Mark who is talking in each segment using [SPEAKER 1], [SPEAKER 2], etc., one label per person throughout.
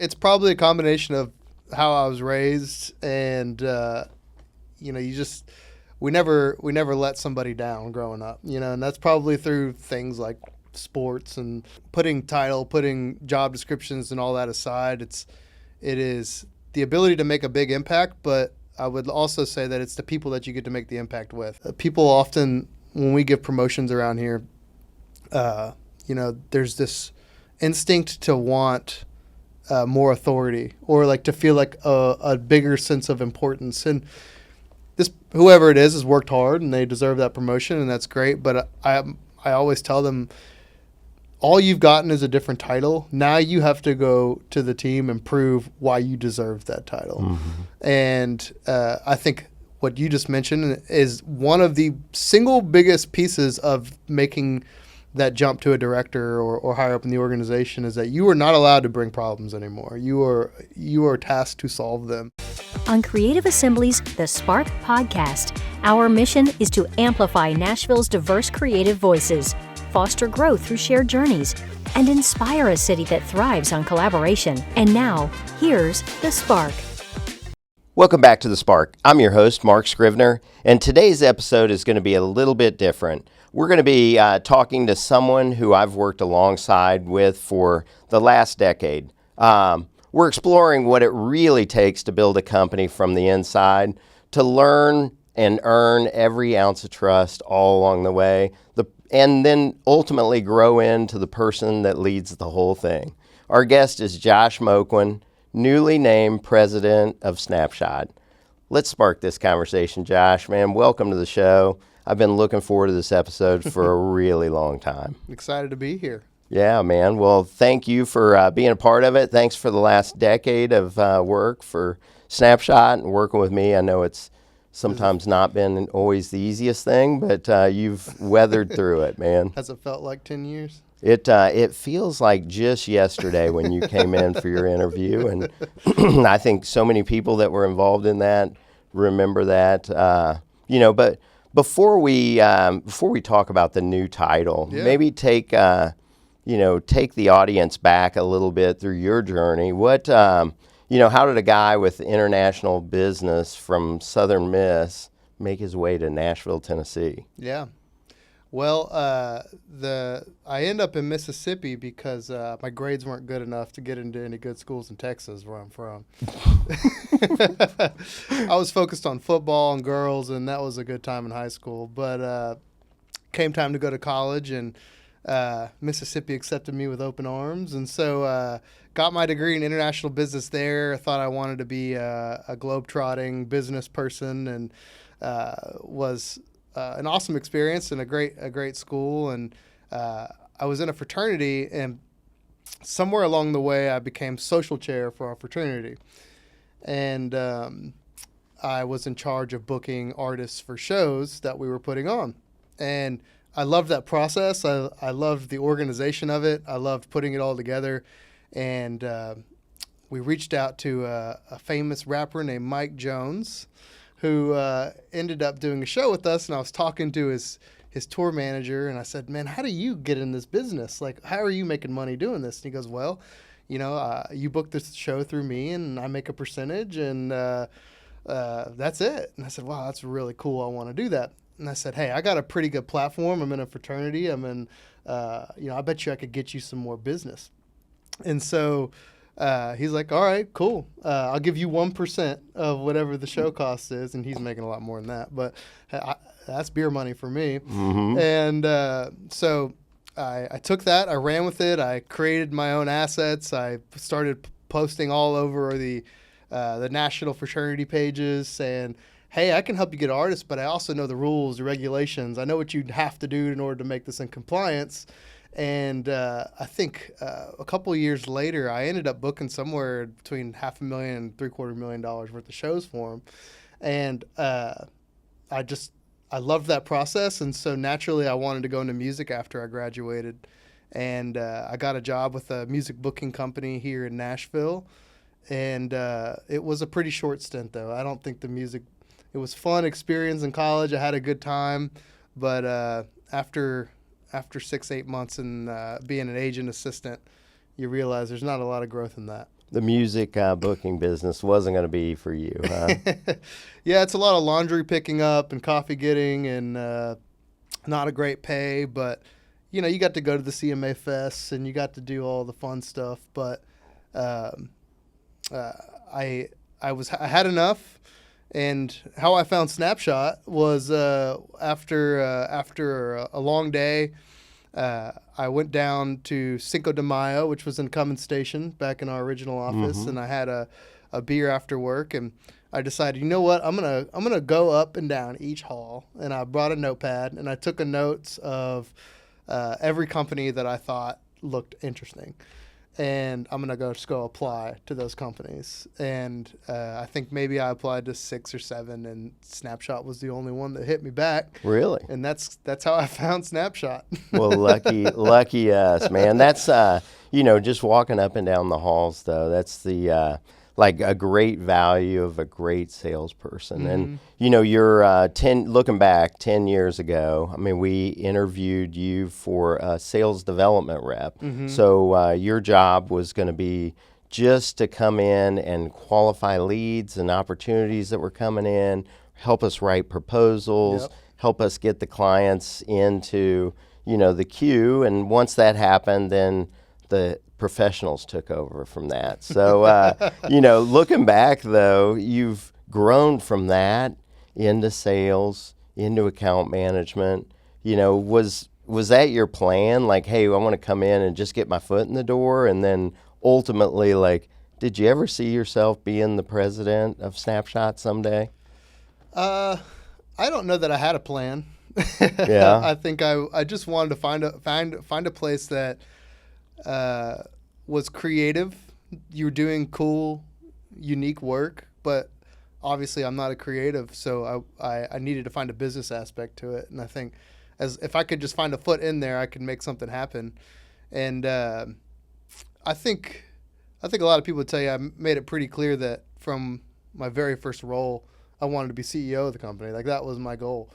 [SPEAKER 1] It's probably a combination of how I was raised and, we never let somebody down growing up, and that's probably through things like sports and putting job descriptions and all that aside. It is the ability to make a big impact, but I would also say that it's the people that you get to make the impact with. People often, when we give promotions around here, there's this instinct to want more authority or like to feel like a bigger sense of importance. And this, whoever it is, has worked hard and they deserve that promotion, and that's great. But I always tell them, all you've gotten is a different title. Now you have to go to the team and prove why you deserve that title. Mm-hmm. And I think what you just mentioned is one of the single biggest pieces of making that jump to a director or higher up in the organization is that you are not allowed to bring problems anymore. You are tasked to solve them.
[SPEAKER 2] On Creative Assembly's The Spark podcast, our mission is to amplify Nashville's diverse creative voices, foster growth through shared journeys, and inspire a city that thrives on collaboration. And now, here's The Spark.
[SPEAKER 3] Welcome back to The Spark. I'm your host, Mark Scrivner, and today's episode is going to be a little bit different. We're going to be talking to someone who I've worked alongside with for the last decade. We're exploring what it really takes to build a company from the inside, to learn and earn every ounce of trust all along the way, and then ultimately grow into the person that leads the whole thing. Our guest is Josh Moquin, newly named President of Snapshot. Let's spark this conversation, Josh. Man, welcome to the show. I've been looking forward to this episode for a really long time.
[SPEAKER 1] Excited to be here.
[SPEAKER 3] Yeah, man. Well, thank you for being a part of it. Thanks for the last decade of work for Snapshot and working with me. I know it's sometimes not been always the easiest thing, but you've weathered through it, man.
[SPEAKER 1] Has it felt like 10 years?
[SPEAKER 3] It feels like just yesterday when you came in for your interview, and I think so many people that were involved in that remember that. But before we talk about the new title, maybe take the audience back a little bit through your journey. How did a guy with international business from Southern Miss make his way to Nashville, Tennessee?
[SPEAKER 1] Yeah. Well, I ended up in Mississippi because my grades weren't good enough to get into any good schools in Texas, where I'm from. I was focused on football and girls, and that was a good time in high school. But came time to go to college, and Mississippi accepted me with open arms. And so got my degree in international business there. I thought I wanted to be a globetrotting business person, and was an awesome experience and a great school. And I was in a fraternity, and somewhere along the way I became social chair for our fraternity. And I was in charge of booking artists for shows that we were putting on. And I loved that process. I loved the organization of it. I loved putting it all together. And we reached out to a famous rapper named Mike Jones, who ended up doing a show with us. And I was talking to his tour manager, and I said, "Man, how do you get in this business? Like, how are you making money doing this?" And he goes, "Well, you book this show through me, and I make a percentage, and that's it." And I said, "Wow, that's really cool. I want to do that." And I said, "Hey, I got a pretty good platform. I'm in a fraternity. I'm in, I bet you I could get you some more business." And so he's like, "All right, cool. I'll give you 1% of whatever the show cost is." And he's making a lot more than that, but that's beer money for me. Mm-hmm. And so I took that. I ran with it. I created my own assets. I started posting all over the national fraternity pages saying, "Hey, I can help you get artists, but I also know the rules, the regulations. I know what you'd have to do in order to make this in compliance." And I think a couple of years later, I ended up booking somewhere between $500,000 and $750,000 worth of shows for him. And I loved that process. And so naturally, I wanted to go into music after I graduated. And I got a job with a music booking company here in Nashville. And it was a pretty short stint, though. I don't think it was fun experience in college. I had a good time. But after 6-8 months and being an agent assistant, you realize there's not a lot of growth in that.
[SPEAKER 3] The music booking business wasn't going to be for you, huh?
[SPEAKER 1] Yeah, it's a lot of laundry picking up and coffee getting and not a great pay, but you know, you got to go to the CMA fests and you got to do all the fun stuff. But I had enough, and how I found Snapshot was after a long day. I went down to Cinco de Mayo, which was in Cummins Station back in our original office, and I had a beer after work, and I decided, you know what, I'm gonna go up and down each hall, and I brought a notepad and I took a notes of every company that I thought looked interesting, and I'm gonna just go apply to those companies. And I think maybe I applied to 6 or 7, and Snapshot was the only one that hit me back.
[SPEAKER 3] Really?
[SPEAKER 1] And that's how I found Snapshot.
[SPEAKER 3] Well, lucky us, man. That's just walking up and down the halls, though. That's the like a great value of a great salesperson. And you're looking back 10 years ago. I mean, we interviewed you for a sales development rep. So your job was going to be just to come in and qualify leads and opportunities that were coming in, help us write proposals, help us get the clients into the queue. And once that happened, then the professionals took over from that. So, looking back, though, you've grown from that into sales, into account management. Was that your plan? Like, hey, I want to come in and just get my foot in the door, and then ultimately, like, did you ever see yourself being the president of Snapshot someday?
[SPEAKER 1] I don't know that I had a plan.
[SPEAKER 3] Yeah.
[SPEAKER 1] I think I just wanted to find a place that was creative. You're doing cool, unique work, but obviously I'm not a creative, so I needed to find a business aspect to it. And I think if I could just find a foot in there, I could make something happen. And I think a lot of people would tell you I made it pretty clear that from my very first role, I wanted to be CEO of the company. Like, that was my goal.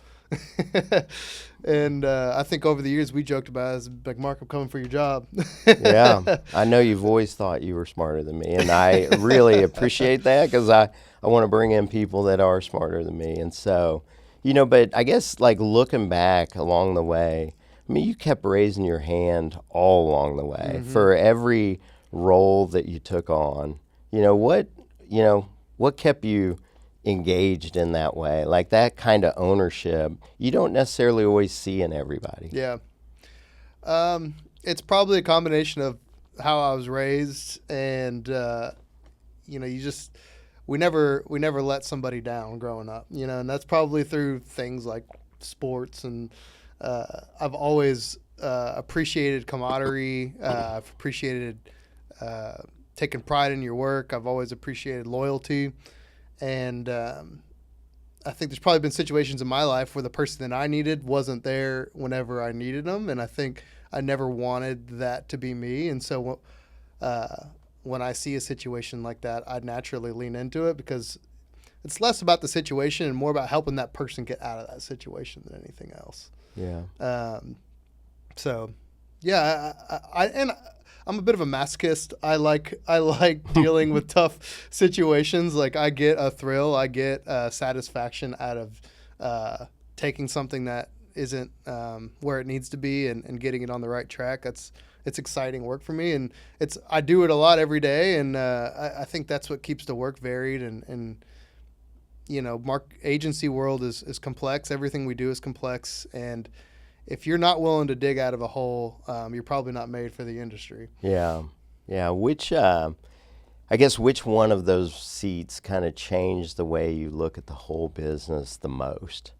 [SPEAKER 1] And I think over the years we joked about it as, like, Mark, I'm coming for your job.
[SPEAKER 3] Yeah, I know you've always thought you were smarter than me, and I really appreciate that, because I want to bring in people that are smarter than me. And so, but I guess, like, looking back along the way, I mean, you kept raising your hand all along the way for every role that you took on. What kept you engaged in that way? Like, that kind of ownership you don't necessarily always see in everybody.
[SPEAKER 1] Yeah. It's probably a combination of how I was raised, and we never let somebody down growing up, and that's probably through things like sports. And I've always appreciated camaraderie. I've appreciated taking pride in your work. I've always appreciated loyalty. And I think there's probably been situations in my life where the person that I needed wasn't there whenever I needed them. And I think I never wanted that to be me. And so when I see a situation like that, I naturally lean into it, because it's less about the situation and more about helping that person get out of that situation than anything else.
[SPEAKER 3] Yeah.
[SPEAKER 1] So, yeah, I'm a bit of a masochist. I like dealing with tough situations. Like, I get a thrill, I get satisfaction out of taking something that isn't where it needs to be and getting it on the right track. It's exciting work for me, and I do it a lot every day, and I think that's what keeps the work varied. And Mark, agency world is complex. Everything we do is complex, and if you're not willing to dig out of a hole, you're probably not made for the industry.
[SPEAKER 3] Yeah. Which one of those seats kind of changed the way you look at the whole business the most?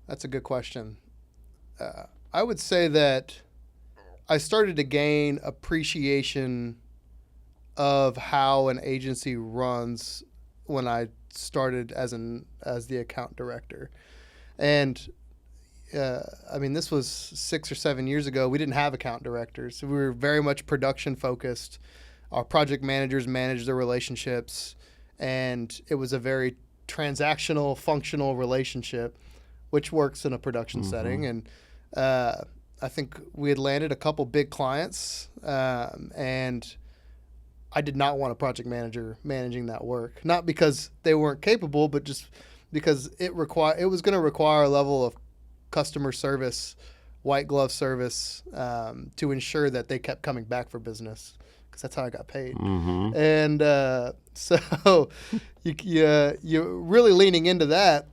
[SPEAKER 1] That's a good question. I would say that I started to gain appreciation of how an agency runs when I started as the account director. And this was 6 or 7 years ago. We didn't have account directors. We were very much production focused. Our project managers managed the relationships, and it was a very transactional, functional relationship, which works in a production setting. And I think we had landed a couple big clients, and I did not want a project manager managing that work. Not because they weren't capable, but just because it was going to require a level of customer service, white glove service, to ensure that they kept coming back for business, because that's how I got paid.
[SPEAKER 3] Mm-hmm.
[SPEAKER 1] And so you're really leaning into that.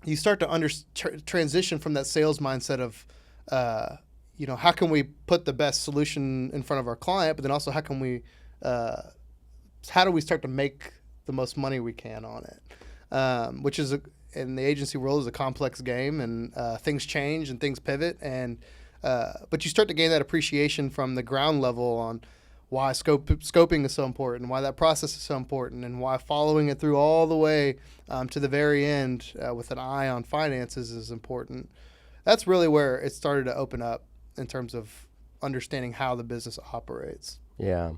[SPEAKER 1] You start to transition from that sales mindset of, how can we put the best solution in front of our client, but then also how do we start to make the most money we can on it, which is in the agency world is a complex game, and things change and things pivot, and but you start to gain that appreciation from the ground level on why scoping is so important, why that process is so important, and why following it through all the way to the very end with an eye on finances is important. That's really where it started to open up in terms of understanding how the business operates.
[SPEAKER 3] Yeah.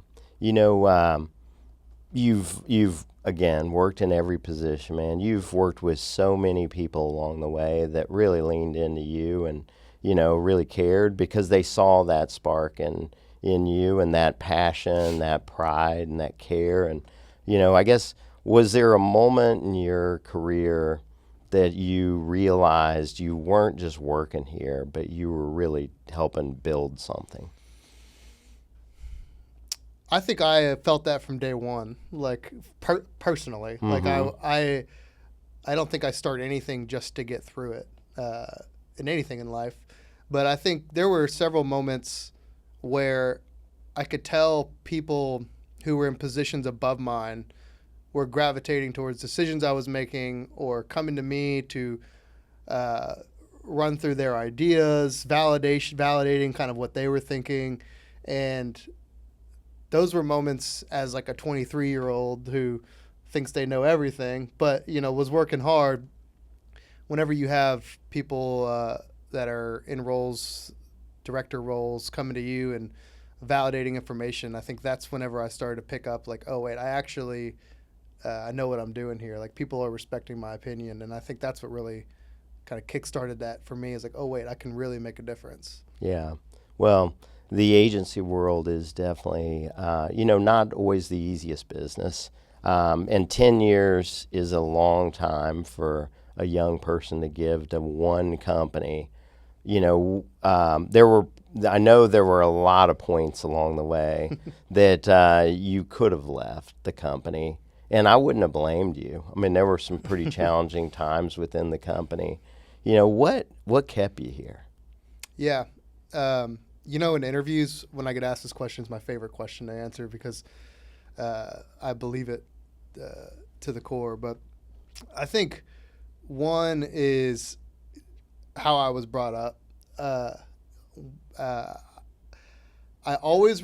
[SPEAKER 3] You've again worked in every position, man. You've worked with so many people along the way that really leaned into you and, really cared because they saw that spark in you and that passion, that pride and that care. And, I guess, was there a moment in your career that you realized you weren't just working here, but you were really helping build something?
[SPEAKER 1] I think I felt that from day one, like personally.
[SPEAKER 3] Mm-hmm.
[SPEAKER 1] Like I don't think I start anything just to get through it in anything in life. But I think there were several moments where I could tell people who were in positions above mine were gravitating towards decisions I was making or coming to me to run through their ideas, validating kind of what they were thinking. And those were moments as like a 23-year-old who thinks they know everything, but, was working hard. Whenever you have people that are in roles, director roles, coming to you and validating information, I think that's whenever I started to pick up like, oh, wait, I actually I know what I'm doing here. Like, people are respecting my opinion. And I think that's what really kind of kickstarted that for me, is like, oh, wait, I can really make a difference.
[SPEAKER 3] Yeah. Well, the agency world is definitely, not always the easiest business. And 10 years is a long time for a young person to give to one company. I know there were a lot of points along the way that you could have left the company, and I wouldn't have blamed you. I mean, there were some pretty challenging times within the company. What kept you here?
[SPEAKER 1] Yeah. In interviews, when I get asked this question, it's my favorite question to answer because I believe it to the core. But I think one is how I was brought up. I always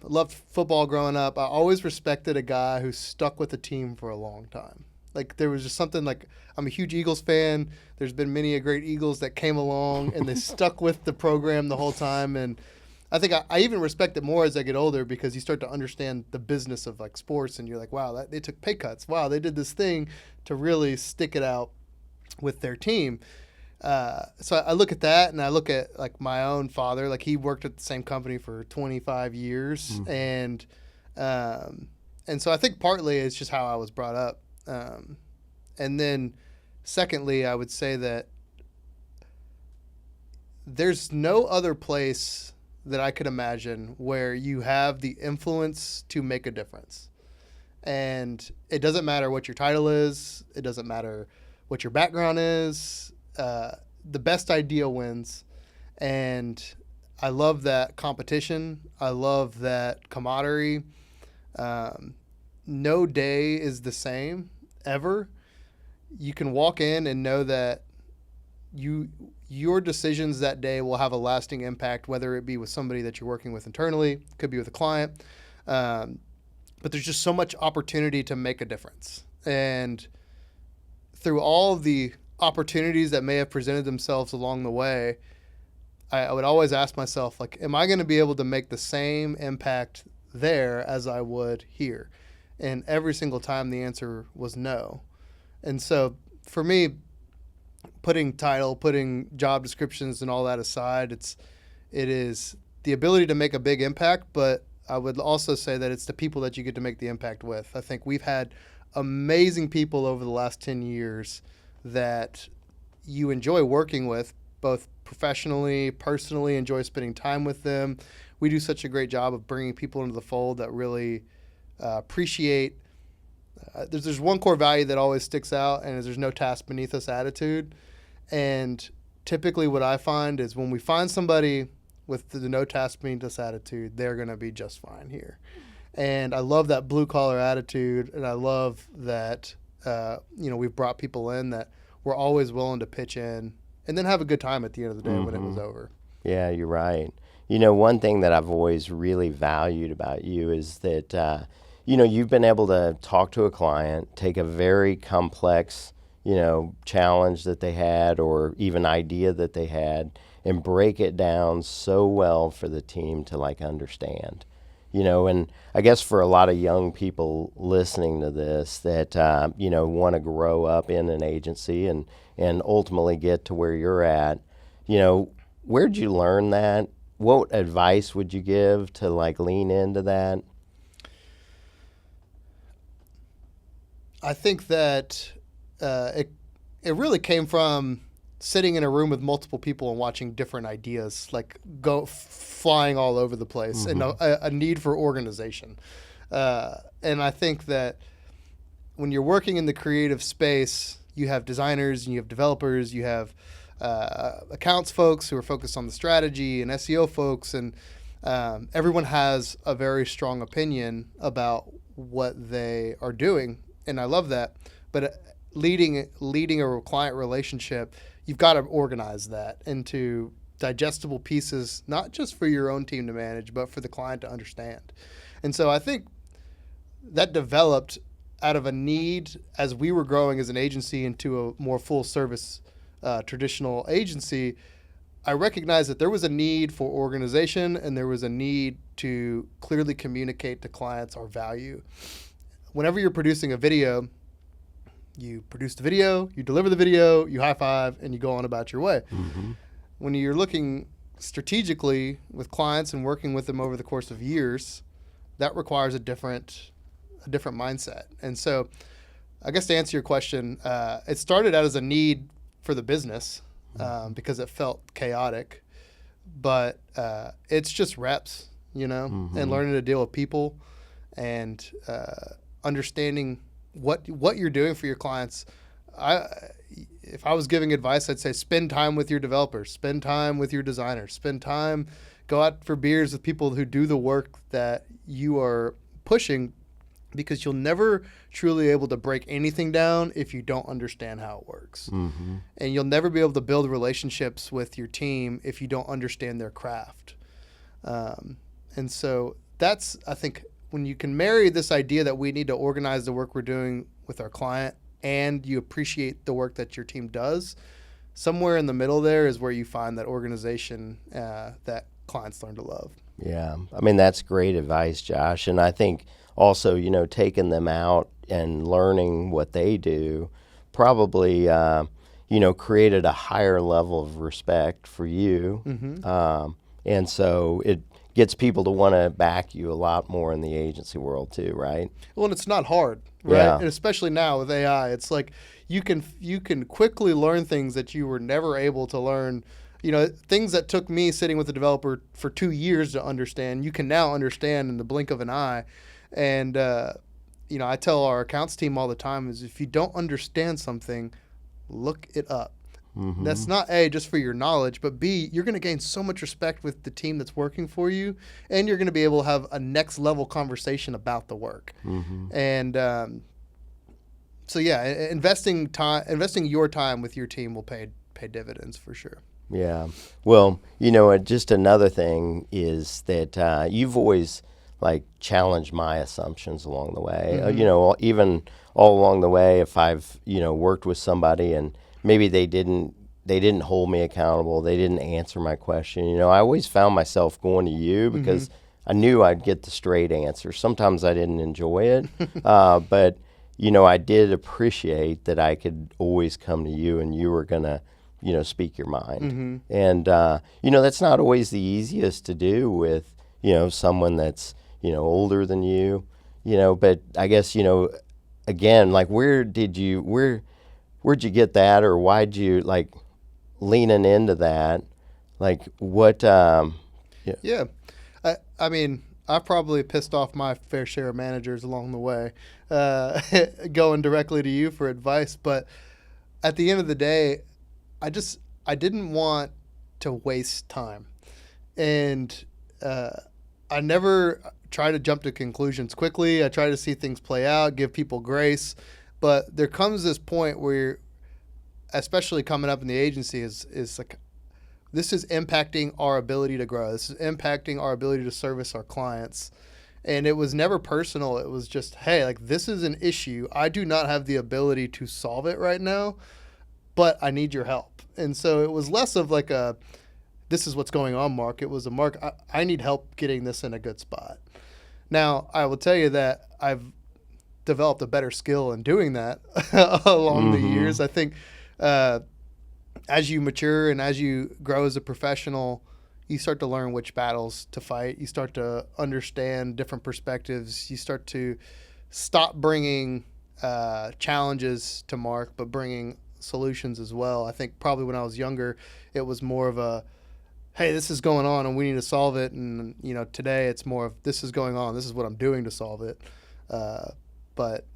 [SPEAKER 1] loved football growing up. I always respected a guy who stuck with the team for a long time. Like, there was just something, like, I'm a huge Eagles fan. There's been many a great Eagles that came along and they stuck with the program the whole time. And I think I even respect it more as I get older because you start to understand the business of like sports, and you're like, wow, they took pay cuts. Wow, they did this thing to really stick it out with their team. So I look at that, and I look at like my own father. Like, he worked at the same company for 25 years, and so I think partly it's just how I was brought up. And then secondly, I would say that there's no other place that I could imagine where you have the influence to make a difference. And it doesn't matter what your title is. It doesn't matter what your background is. The best idea wins. And I love that competition. I love that camaraderie. No day is the same ever. You can walk in and know that your decisions that day will have a lasting impact, whether it be with somebody that you're working with internally, could be with a client. But there's just so much opportunity to make a difference. And through all of the opportunities that may have presented themselves along the way, I would always ask myself, like, am I going to be able to make the same impact there as I would here? And every single time the answer was no. And so for me, putting job descriptions and all that aside, it is the ability to make a big impact, but I would also say that it's the people that you get to make the impact with. I think we've had amazing people over the last 10 years that you enjoy working with, both professionally, personally, enjoy spending time with them. We do such a great job of bringing people into the fold that really appreciate. There's one core value that always sticks out, and there's no task beneath us attitude. And typically what I find is when we find somebody with the no task beneath us attitude, they're going to be just fine here. And I love that blue collar attitude, and I love that we've brought people in that we're always willing to pitch in and then have a good time at the end of the day when it was over.
[SPEAKER 3] Yeah, you're right. One thing that I've always really valued about you is that, you've been able to talk to a client, take a very complex, challenge that they had or even idea that they had and break it down so well for the team to understand. And I guess for a lot of young people listening to this that, want to grow up in an agency and ultimately get to where you're at, where'd you learn that? What advice would you give to lean into that?
[SPEAKER 1] I think that it really came from sitting in a room with multiple people and watching different ideas go flying all over the place, and a need for organization. And I think that when you're working in the creative space, you have designers and you have developers, you have accounts folks who are focused on the strategy and SEO folks, and everyone has a very strong opinion about what they are doing, and I love that. But leading a client relationship, you've got to organize that into digestible pieces, not just for your own team to manage, but for the client to understand. And so I think that developed out of a need as we were growing as an agency into a more full service traditional agency. I recognized that there was a need for organization and there was a need to clearly communicate to clients our value. Whenever you're producing a video, you produce the video, you deliver the video, you high five, and you go on about your way. When you're looking strategically with clients and working with them over the course of years, that requires a different mindset. And so I guess to answer your question, it started out as a need for the business because it felt chaotic, but it's just reps, and learning to deal with people and understanding what you're doing for your clients. If I was giving advice, I'd say spend time with your developers, spend time with your designers, go out for beers with people who do the work that you are pushing, because you'll never truly able to break anything down if you don't understand how it works. And you'll never be able to build relationships with your team if you don't understand their craft. And so that's, I think, when you can marry this idea that we need to organize the work we're doing with our client and you appreciate the work that your team does, somewhere in the middle there is where you find that organization that clients learn to love.
[SPEAKER 3] Yeah. I mean, that's great advice, Josh. And I think also, taking them out and learning what they do probably, created a higher level of respect for you. And so it gets people to want to back you a lot more in the agency world too, right?
[SPEAKER 1] Well, and it's not hard, right?
[SPEAKER 3] Yeah.
[SPEAKER 1] And especially now with AI, it's like you can quickly learn things that you were never able to learn. Things that took me sitting with a developer for 2 years to understand, you can now understand in the blink of an eye. And, I tell our accounts team all the time is if you don't understand something, look it up. That's not A, just for your knowledge, but B, you're going to gain so much respect with the team that's working for you, and you're going to be able to have a next level conversation about the work. And so, yeah, investing your time with your team will pay dividends for sure.
[SPEAKER 3] Yeah. Well, just another thing is that you've always challenged my assumptions along the way. Even all along the way, if I've worked with somebody and maybe they didn't hold me accountable, they didn't answer my question, I always found myself going to you because I knew I'd get the straight answer. Sometimes I didn't enjoy it, but I did appreciate that I could always come to you and you were gonna speak your mind. And that's not always the easiest to do with someone that's older than you, but I guess, again, like where'd you get that, or why'd you like leaning into that? Like what,
[SPEAKER 1] Yeah. I mean, I probably pissed off my fair share of managers along the way, going directly to you for advice. But at the end of the day, I didn't want to waste time. And I never try to jump to conclusions quickly. I try to see things play out, give people grace. But there comes this point where, especially coming up in the agency, is like, this is impacting our ability to grow. This is impacting our ability to service our clients. And it was never personal. It was just, hey, like, this is an issue. I do not have the ability to solve it right now, but I need your help. And so it was less of like this is what's going on, Mark. It was a, Mark, I need help getting this in a good spot. Now, I will tell you that I've developed a better skill in doing that along the years. I think as you mature and as you grow as a professional, you start to learn which battles to fight. You start to understand different perspectives. You start to stop bringing challenges to Mark, but bringing solutions as well. I think probably when I was younger, it was more of a, hey, this is going on and we need to solve it. And, today it's more of, this is going on. This is what I'm doing to solve it. But,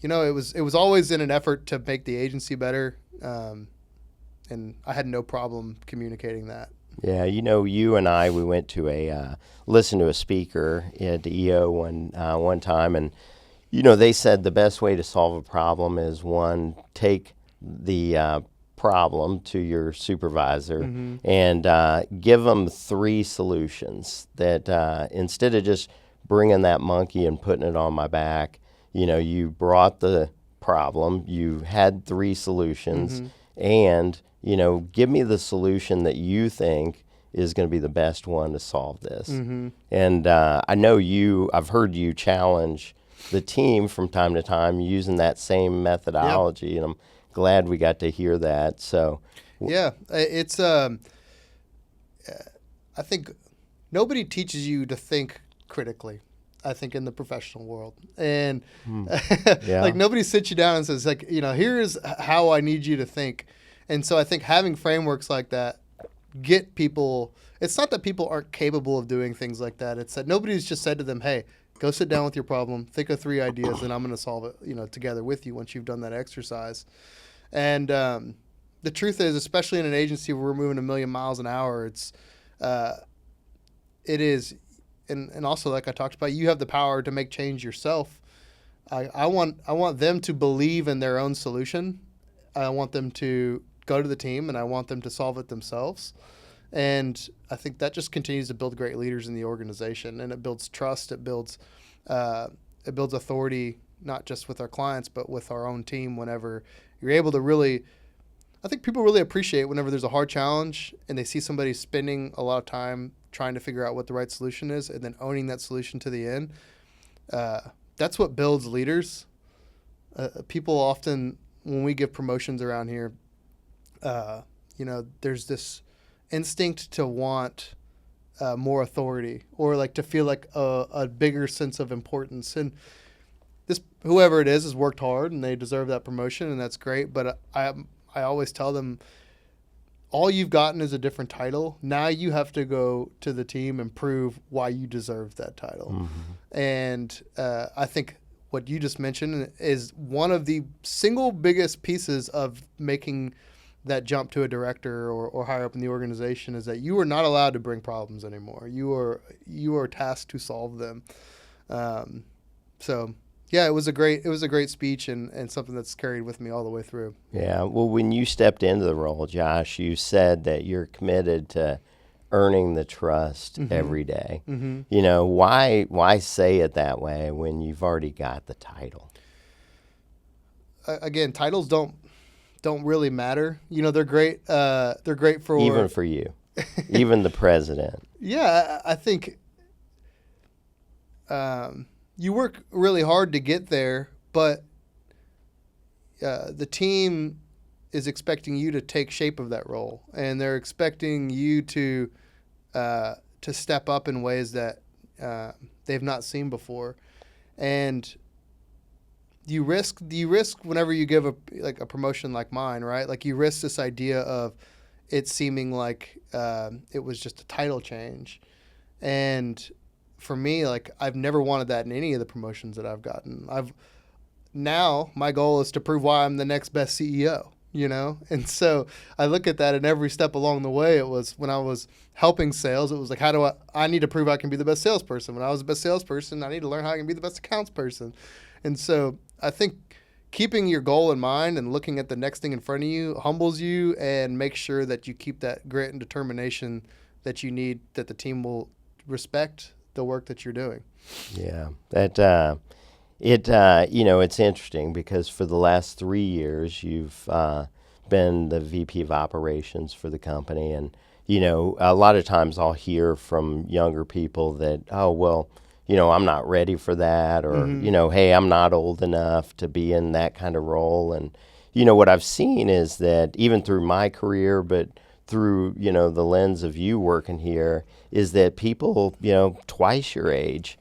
[SPEAKER 1] it was always in an effort to make the agency better. And I had no problem communicating that.
[SPEAKER 3] Yeah, you and I, we went to listen to a speaker at EO one time, and they said the best way to solve a problem is, one, take the problem to your supervisor and give them 3 solutions that instead of just bringing that monkey and putting it on my back, you brought the problem, you had 3 solutions, and give me the solution that you think is going to be the best one to solve this. And I know I've heard you challenge the team from time to time using that same methodology, and I'm glad we got to hear that. So,
[SPEAKER 1] yeah, it's I think nobody teaches you to think critically, I think, in the professional world. And like, nobody sits you down and says, like, here's how I need you to think. And so I think having frameworks like that get people, it's not that people aren't capable of doing things like that. It's that nobody's just said to them, hey, go sit down with your problem, think of 3 ideas, and I'm going to solve it, together with you once you've done that exercise. And the truth is, especially in an agency where we're moving 1,000,000 miles an hour, it is, and also, like I talked about, you have the power to make change yourself. I want them to believe in their own solution. I want them to go to the team, and I want them to solve it themselves. And I think that just continues to build great leaders in the organization, and it builds trust. It builds authority, not just with our clients, but with our own team. Whenever you're able to really, I think people really appreciate whenever there's a hard challenge and they see somebody spending a lot of time trying to figure out what the right solution is and then owning that solution to the end. That's what builds leaders. People often, when we give promotions around here, there's this instinct to want more authority, or like to feel like a bigger sense of importance. And whoever it is has worked hard and they deserve that promotion, and that's great. But I always tell them, all you've gotten is a different title. Now you have to go to the team and prove why you deserve that title. And I think what you just mentioned is one of the single biggest pieces of making that jump to a director or higher up in the organization, is that you are not allowed to bring problems anymore. You are tasked to solve them. So yeah, it was a great speech and something that's carried with me all the way through.
[SPEAKER 3] Yeah. Well, when you stepped into the role, Josh, you said that you're committed to earning the trust every day. Why say it that way when you've already got the title?
[SPEAKER 1] Again, titles don't really matter. They're great. They're great for
[SPEAKER 3] even for you, even the president.
[SPEAKER 1] Yeah, I think you work really hard to get there, but the team is expecting you to take shape of that role, and they're expecting you to step up in ways that they've not seen before. And you risk whenever you give a promotion like mine, right? Like you risk this idea of it seeming like it was just a title change. And for me, like I've never wanted that in any of the promotions that I've gotten. Now my goal is to prove why I'm the next best CEO, you know? And so I look at that, and every step along the way, it was when I was helping sales, it was like, how do I need to prove I can be the best salesperson. When I was the best salesperson, I need to learn how I can be the best accounts person. And so I think keeping your goal in mind and looking at the next thing in front of you humbles you and makes sure that you keep that grit and determination that you need, that the team will respect the work that you're doing.
[SPEAKER 3] Yeah, it's interesting because for the last 3 years, you've been the VP of operations for the company. And, a lot of times I'll hear from younger people that, oh, well, I'm not ready for that, or, hey, I'm not old enough to be in that kind of role. And, what I've seen is that even through my career, but through, the lens of you working here, is that people, twice your age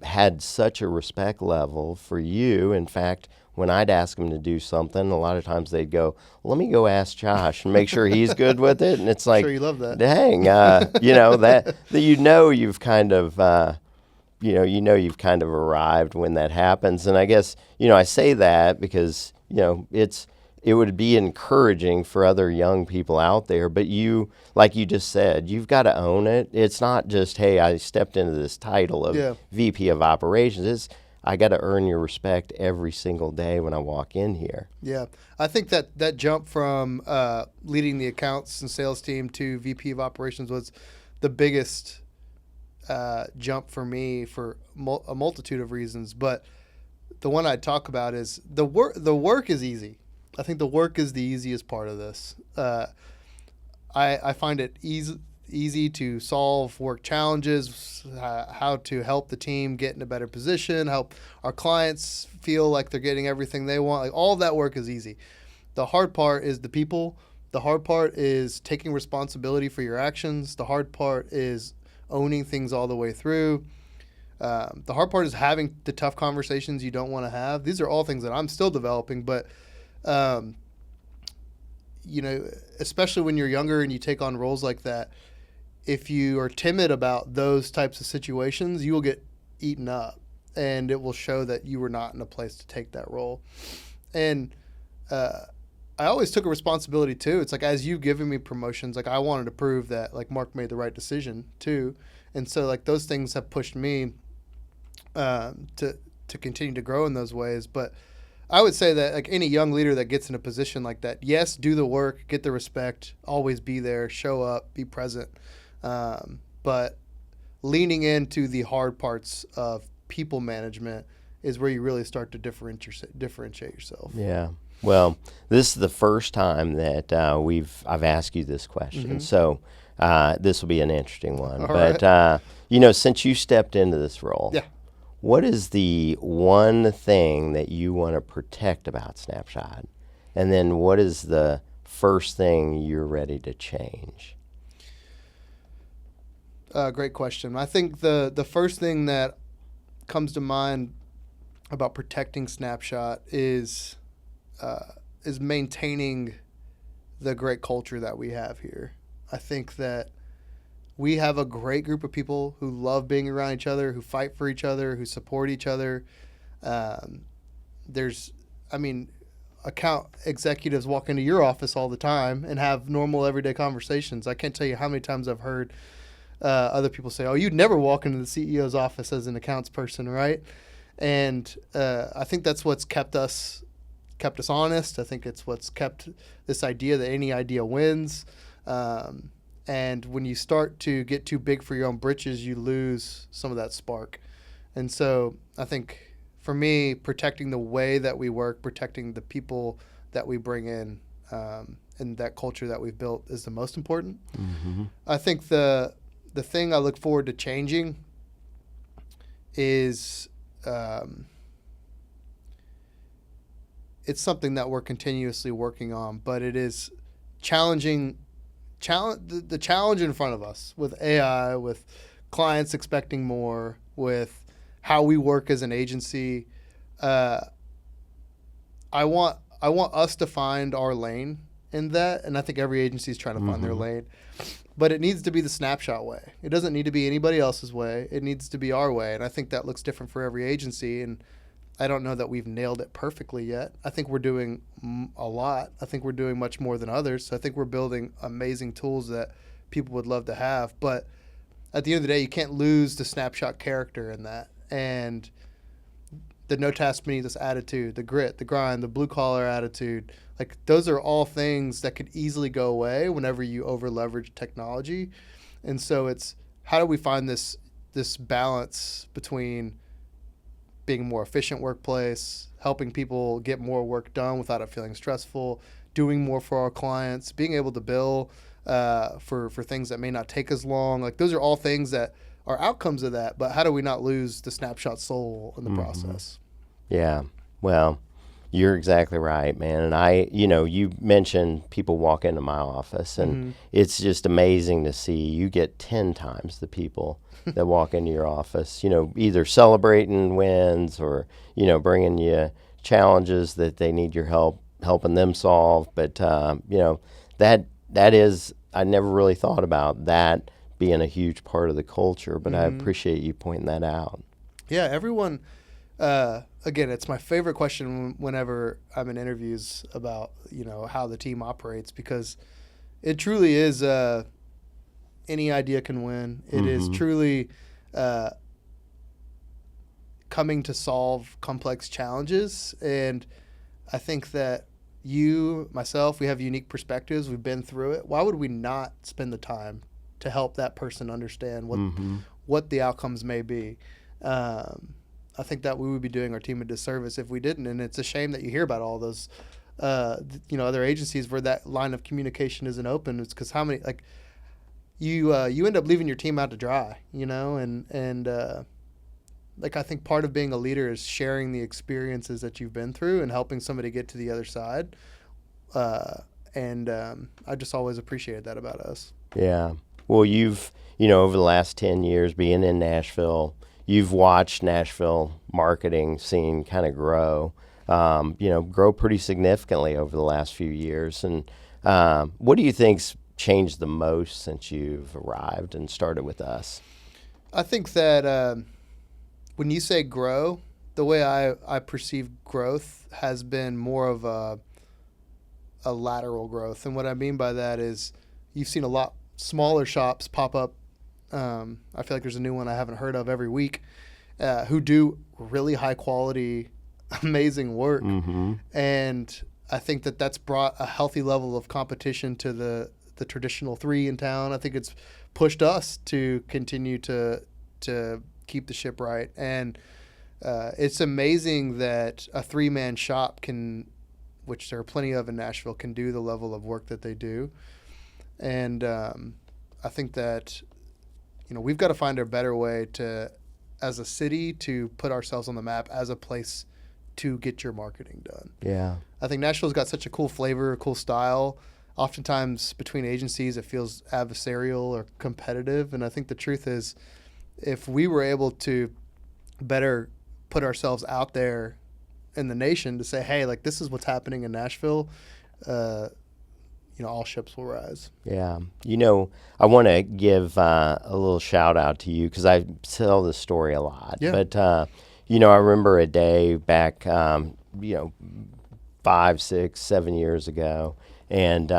[SPEAKER 3] had such a respect level for you. In fact, when I'd ask them to do something, a lot of times they'd go, let me go ask Josh and make sure he's good with it. And it's like,
[SPEAKER 1] sure, you love that.
[SPEAKER 3] Dang, you've kind of, you've kind of arrived when that happens. And I guess, I say that because, it would be encouraging for other young people out there. But you, like you just said, you've got to own it. It's not just, hey, I stepped into this title of VP of operations. I got to earn your respect every single day when I walk in here.
[SPEAKER 1] Yeah. I think that jump from leading the accounts and sales team to VP of operations was the biggest jump for me for a multitude of reasons. But the one I'd talk about is the work is easy. I think the work is the easiest part of this. I find it easy to solve work challenges, how to help the team get in a better position, help our clients feel like they're getting everything they want. Like all of that work is easy. The hard part is the people. The hard part is taking responsibility for your actions. The hard part is owning things all the way through. The hard part is having the tough conversations you don't want to have. These are all things that I'm still developing, but especially when you're younger and you take on roles like that, if you are timid about those types of situations, you will get eaten up, and it will show that you were not in a place to take that role. And I always took a responsibility too. It's like, as you've given me promotions, like I wanted to prove that like Mark made the right decision too. And so like those things have pushed me to continue to grow in those ways. But I would say that like any young leader that gets in a position like that, yes, do the work, get the respect, always be there, show up, be present. But leaning into the hard parts of people management is where you really start to differentiate yourself.
[SPEAKER 3] Yeah. Well, this is the first time that I've asked you this question. So this will be an interesting one.
[SPEAKER 1] All
[SPEAKER 3] but
[SPEAKER 1] right.
[SPEAKER 3] Since you stepped into this role, what is the one thing that you want to protect about Snapshot? And then what is the first thing you're ready to change?
[SPEAKER 1] Great question. I think the first thing that comes to mind about protecting Snapshot is maintaining the great culture that we have here. I think that we have a great group of people who love being around each other, who fight for each other, who support each other. Account executives walk into your office all the time and have normal everyday conversations. I can't tell you how many times I've heard other people say, oh, you'd never walk into the CEO's office as an accounts person, right? And I think that's what's kept us honest. I think it's what's kept this idea that any idea wins. And when you start to get too big for your own britches, you lose some of that spark. And so I think for me, protecting the way that we work, protecting the people that we bring in, and that culture that we've built is the most important. Mm-hmm. I think the thing I look forward to changing is it's something that we're continuously working on, but it is the challenge in front of us with AI, with clients expecting more, with how we work as an agency. I want us to find our lane in that, and I think every agency is trying to find their lane. But it needs to be the Snapshot way. It doesn't need to be anybody else's way. It needs to be our way, and I think that looks different for every agency, and I don't know that we've nailed it perfectly yet. I think we're doing a lot. I think we're doing much more than others. So I think we're building amazing tools that people would love to have. But at the end of the day, you can't lose the Snapshot character in that. And the no task beneath us attitude, the grit, the grind, the blue collar attitude, like those are all things that could easily go away whenever you over leverage technology. And so it's how do we find this balance between being a more efficient workplace, helping people get more work done without it feeling stressful, doing more for our clients, being able to bill for things that may not take as long. Like those are all things that are outcomes of that, but how do we not lose the Snapshot soul in the process?
[SPEAKER 3] Yeah, well, you're exactly right, man. And you mentioned people walk into my office, and it's just amazing to see you get 10 times the people that walk into your office, either celebrating wins or, bringing you challenges that they need your helping them solve. But, that is, I never really thought about that being a huge part of the culture, but I appreciate you pointing that out.
[SPEAKER 1] Yeah, everyone, again, it's my favorite question whenever I'm in interviews about, how the team operates, because it truly is any idea can win. It is truly coming to solve complex challenges. And I think that you, myself, we have unique perspectives. We've been through it. Why would we not spend the time to help that person understand what the outcomes may be? I think that we would be doing our team a disservice if we didn't. And it's a shame that you hear about all those, other agencies where that line of communication isn't open. It's because how many, you end up leaving your team out to dry, and I think part of being a leader is sharing the experiences that you've been through and helping somebody get to the other side. I just always appreciated that about us. Yeah.
[SPEAKER 3] Well, you've, over the last 10 years being in Nashville, you've watched Nashville marketing scene kind of grow pretty significantly over the last few years. And what do you think's changed the most since you've arrived and started with us?
[SPEAKER 1] I think that when you say grow, the way I perceive growth has been more of a lateral growth. And what I mean by that is you've seen a lot smaller shops pop up. I feel like there's a new one I haven't heard of every week who do really high quality, amazing work. And I think that that's brought a healthy level of competition to the traditional three in town. I think it's pushed us to continue to keep the ship right. And it's amazing that a three-man shop can, which there are plenty of in Nashville, can do the level of work that they do. And I think that, we've got to find a better way to, as a city, to put ourselves on the map as a place to get your marketing done.
[SPEAKER 3] Yeah.
[SPEAKER 1] I think Nashville's got such a cool flavor, a cool style. Oftentimes between agencies, it feels adversarial or competitive. And I think the truth is, if we were able to better put ourselves out there in the nation to say, hey, this is what's happening in Nashville, all ships will rise.
[SPEAKER 3] Yeah. I want to give a little shout out to you because I tell this story a lot.
[SPEAKER 1] Yeah.
[SPEAKER 3] But, I remember a day back, 5, 6, 7 years ago. And,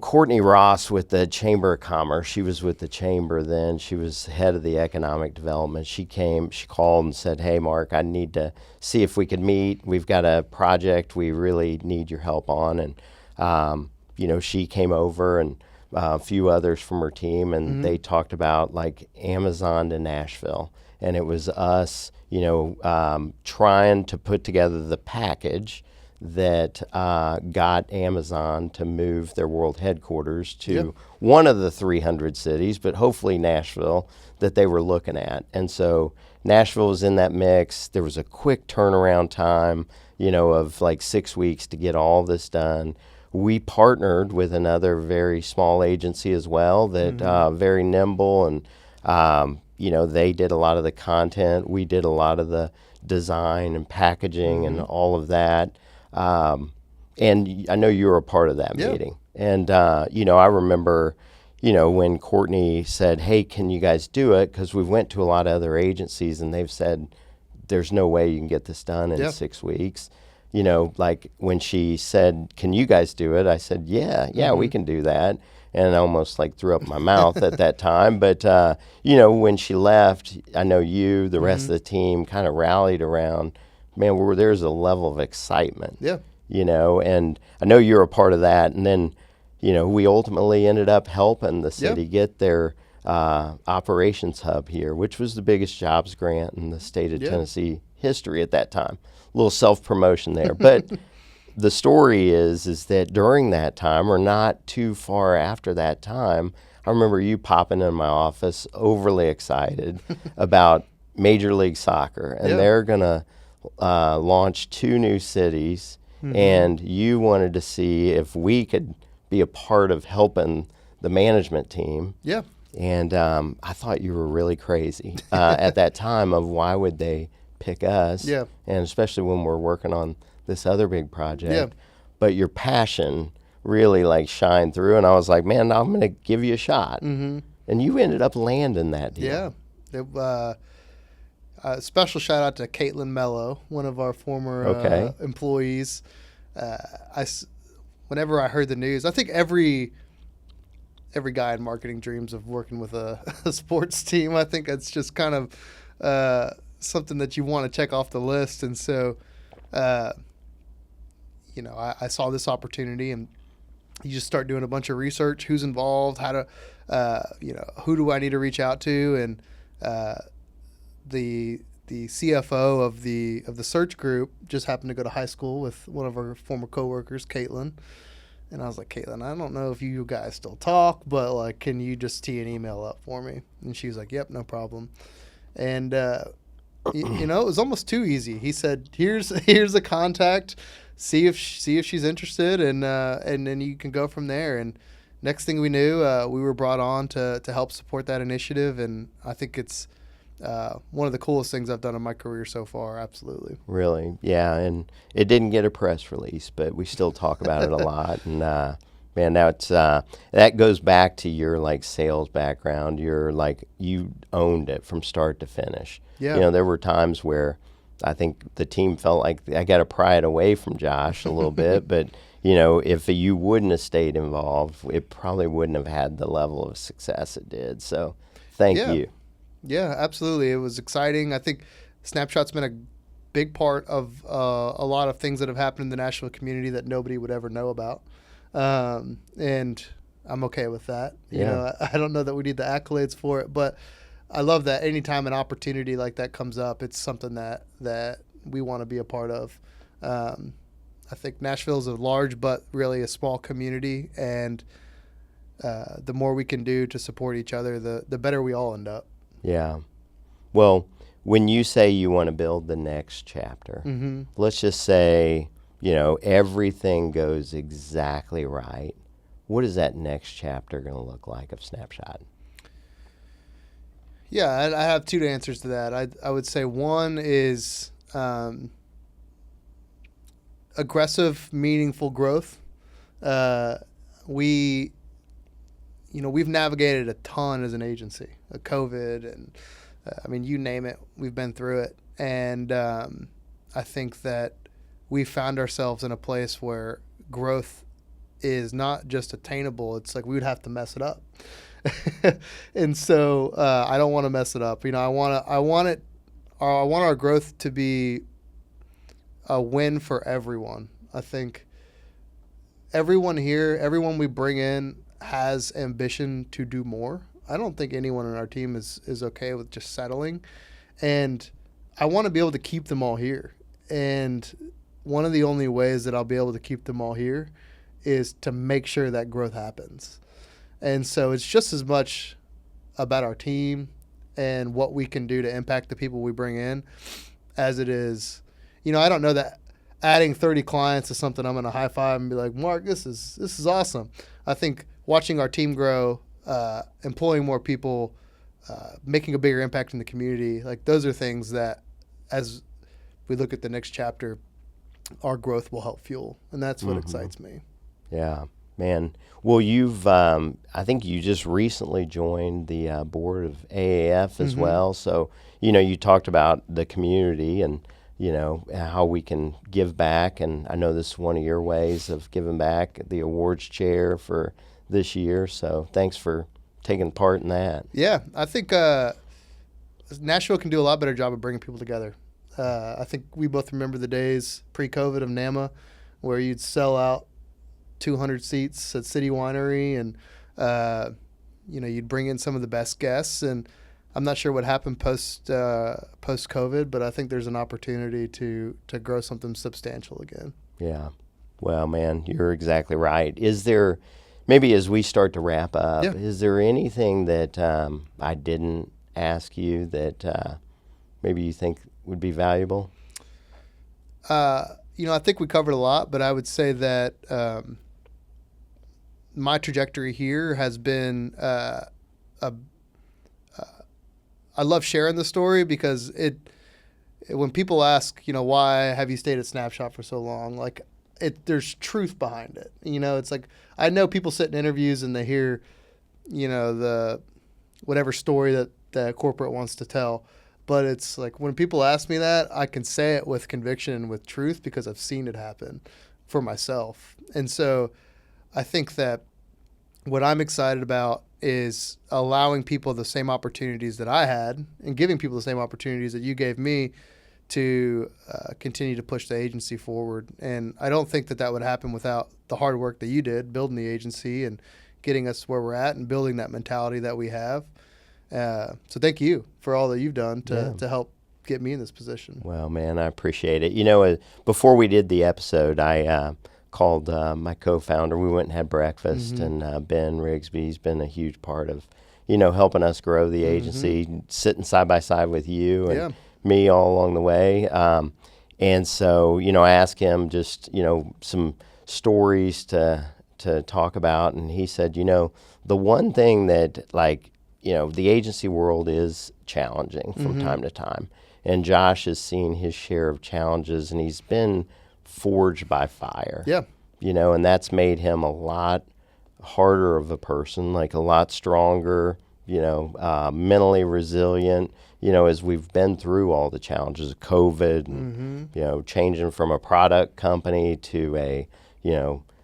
[SPEAKER 3] Courtney Ross with the Chamber of Commerce, she was with the Chamber then. She was head of the economic development. She called and said, hey, Mark, I need to see if we could meet. We've got a project we really need your help on. And, she came over and a few others from her team, and they talked about Amazon to Nashville. And it was us, trying to put together the package that got Amazon to move their world headquarters to one of the 300 cities, but hopefully Nashville, that they were looking at. And so Nashville was in that mix. There was a quick turnaround time, of 6 weeks to get all this done. We partnered with another very small agency as well that very nimble and they did a lot of the content. We did a lot of the design and packaging and all of that. And I know you were a part of that meeting. And, I remember, when Courtney said, hey, can you guys do it? Because we went to a lot of other agencies and they've said, there's no way you can get this done in 6 weeks. Like when she said, can you guys do it? I said, yeah, we can do that. And I almost like threw up my mouth at that time. But, when she left, I know you, the rest of the team kind of rallied around, man, there's a level of excitement.
[SPEAKER 1] Yeah.
[SPEAKER 3] And I know you're a part of that. And then, we ultimately ended up helping the city get their operations hub here, which was the biggest jobs grant in the state of Tennessee history at that time. A little self-promotion there. But the story is that during that time, or not too far after that time, I remember you popping in my office overly excited about Major League Soccer. And they're going to launch 2 new cities. And you wanted to see if we could be a part of helping the management team.
[SPEAKER 1] Yeah.
[SPEAKER 3] And I thought you were really crazy at that time of why would they pick us?
[SPEAKER 1] Yeah.
[SPEAKER 3] And especially when we're working on this other big project.
[SPEAKER 1] Yeah.
[SPEAKER 3] But your passion really like shined through. And I was like, man, I'm going to give you a shot. And you ended up landing that deal.
[SPEAKER 1] Yeah. Special shout out to Caitlin Mello, one of our former employees. Whenever I heard the news, I think every guy in marketing dreams of working with a sports team. I think it's just kind of something that you want to check off the list. And so, I saw this opportunity, and you just start doing a bunch of research, who's involved, how to, who do I need to reach out to, and the CFO of the search group just happened to go to high school with one of our former coworkers, Caitlin. And I was like, Caitlin, I don't know if you guys still talk, but like, can you just tee an email up for me? And she was like, yep, no problem. And it was almost too easy. He said, here's a contact, see if she's interested, and then you can go from there. And next thing we knew, we were brought on to help support that initiative, and I think it's one of the coolest things I've done in my career so far. Absolutely.
[SPEAKER 3] Really, yeah. And it didn't get a press release, but we still talk about it a lot. And man, that goes back to your like sales background. You owned it from start to finish.
[SPEAKER 1] Yeah.
[SPEAKER 3] There were times where I think the team felt like I got to pry it away from Josh a little bit, but if you wouldn't have stayed involved, it probably wouldn't have had the level of success it did. So thank you.
[SPEAKER 1] Yeah, absolutely. It was exciting. I think Snapshot's been a big part of a lot of things that have happened in the Nashville community that nobody would ever know about. And I'm okay with that. I don't know that we need the accolades for it, but I love that anytime an opportunity like that comes up, it's something that we want to be a part of. I think Nashville is a large but really a small community, and the more we can do to support each other, the better we all end up.
[SPEAKER 3] Yeah. Well, when you say you want to build the next chapter, let's just say, everything goes exactly right. What is that next chapter going to look like of Snapshot?
[SPEAKER 1] Yeah, I have 2 answers to that. I would say one is aggressive, meaningful growth. We've navigated a ton as an agency, COVID, and you name it, we've been through it. And I think that we found ourselves in a place where growth is not just attainable. It's like we would have to mess it up. And so I don't want to mess it up. I want our growth to be a win for everyone. I think everyone we bring in has ambition to do more. I don't think anyone on our team is okay with just settling. And I want to be able to keep them all here. And one of the only ways that I'll be able to keep them all here is to make sure that growth happens. And so it's just as much about our team and what we can do to impact the people we bring in as it is, I don't know that adding 30 clients is something I'm going to high five and be like, Mark, this is awesome. I think watching our team grow, employing more people, making a bigger impact in the community. Like those are things that, as we look at the next chapter, our growth will help fuel, and that's what excites me.
[SPEAKER 3] Yeah, man. Well, I think you just recently joined the board of AAF as well. So, you talked about the community and, how we can give back. And I know this is one of your ways of giving back, the awards chair for this year. So thanks for taking part in that.
[SPEAKER 1] Yeah, I think Nashville can do a lot better job of bringing people together. I think we both remember the days pre-COVID of NAMA where you'd sell out 200 seats at City Winery and, you'd bring in some of the best guests. And I'm not sure what happened post-COVID, but I think there's an opportunity to grow something substantial again.
[SPEAKER 3] Yeah. Well, man, you're exactly right. Is there, maybe as we start to wrap up, is there anything that I didn't ask you that maybe you think would be valuable?
[SPEAKER 1] I think we covered a lot, but I would say that my trajectory here has been I love sharing the story because when people ask, why have you stayed at Snapshot for so long? Like, there's truth behind it. It's like I know people sit in interviews and they hear, the whatever story that the corporate wants to tell. But it's like when people ask me that, I can say it with conviction and with truth because I've seen it happen for myself. And so I think that what I'm excited about is allowing people the same opportunities that I had and giving people the same opportunities that you gave me to continue to push the agency forward. And I don't think that would happen without the hard work that you did building the agency and getting us where we're at and building that mentality that we have. So thank you for all that you've done to help get me in this position.
[SPEAKER 3] Well, man, I appreciate it. Before we did the episode, I called my co-founder. We went and had breakfast, and Ben Rigsby's been a huge part of, helping us grow the agency, sitting side by side with you and me all along the way. And so, I asked him just, some stories to talk about, and he said, the one thing that, the agency world is challenging from time to time. And Josh has seen his share of challenges, and he's been forged by fire.
[SPEAKER 1] Yeah.
[SPEAKER 3] And that's made him a lot harder of a person, like a lot stronger, mentally resilient, as we've been through all the challenges of COVID and, changing from a product company to a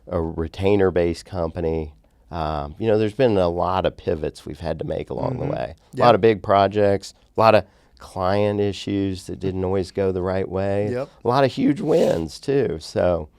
[SPEAKER 3] retainer-based company. There's been a lot of pivots we've had to make along the way. A lot of big projects, a lot of client issues that didn't always go the right way. A lot of huge wins too. So,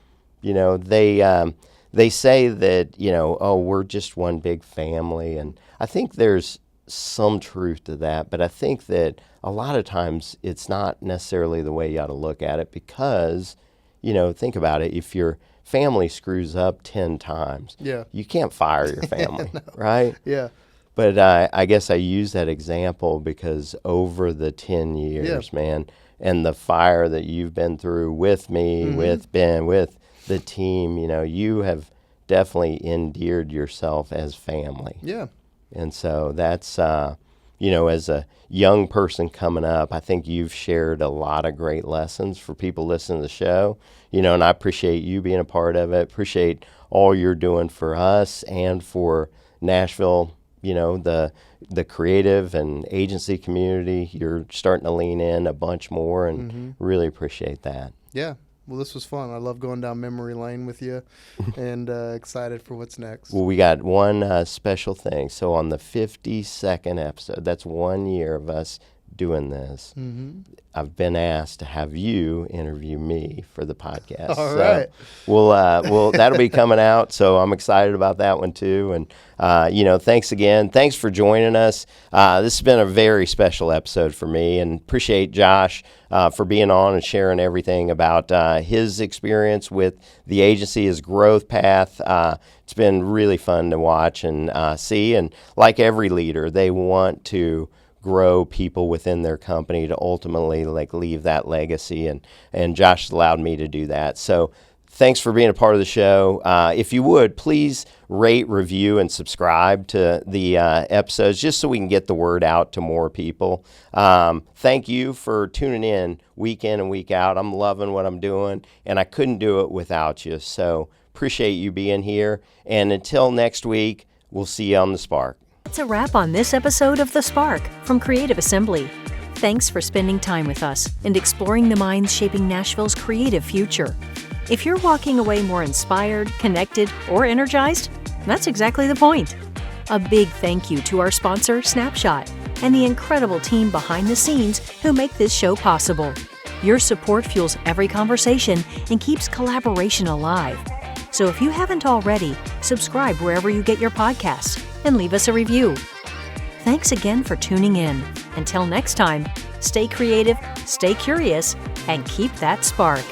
[SPEAKER 3] they say that, we're just one big family. And I think there's some truth to that. But I think that a lot of times it's not necessarily the way you ought to look at it because, think about it. If your family screws up 10 times, you can't fire your family, right?
[SPEAKER 1] Yeah.
[SPEAKER 3] But I guess I use that example because over the 10 years, man, and the fire that you've been through with me, with Ben, with the team, you have definitely endeared yourself as family.
[SPEAKER 1] Yeah.
[SPEAKER 3] And so that's, as a young person coming up, I think you've shared a lot of great lessons for people listening to the show, and I appreciate you being a part of it, appreciate all you're doing for us and for Nashville, the creative and agency community. You're starting to lean in a bunch more and really appreciate that.
[SPEAKER 1] Yeah. Well, this was fun. I love going down memory lane with you and excited for what's next.
[SPEAKER 3] Well, we got one special thing. So on the 52nd episode, that's 1 year of us doing this, I've been asked to have you interview me for the podcast.
[SPEAKER 1] All right.
[SPEAKER 3] We'll that'll be coming out. So I'm excited about that one too. And, thanks again. Thanks for joining us. This has been a very special episode for me, and appreciate Josh for being on and sharing everything about his experience with the agency, his growth path. It's been really fun to watch and see. And like every leader, they want to grow people within their company to ultimately leave that legacy. And Josh allowed me to do that. So Thanks for being a part of the show. If you would, please rate, review, and subscribe to the episodes just so we can get the word out to more people. Thank you for tuning in and week out. I'm loving what I'm doing, and I couldn't do it without you. So appreciate you being here. And until next week, we'll see you on The Spark.
[SPEAKER 2] That's a wrap on this episode of The Spark from Creative Assembly. Thanks for spending time with us and exploring the minds shaping Nashville's creative future. If you're walking away more inspired, connected, or energized, that's exactly the point. A big thank you to our sponsor, Snapshot, and the incredible team behind the scenes who make this show possible. Your support fuels every conversation and keeps collaboration alive. So if you haven't already, subscribe wherever you get your podcasts and leave us a review. Thanks again for tuning in. Until next time, stay creative, stay curious, and keep that spark.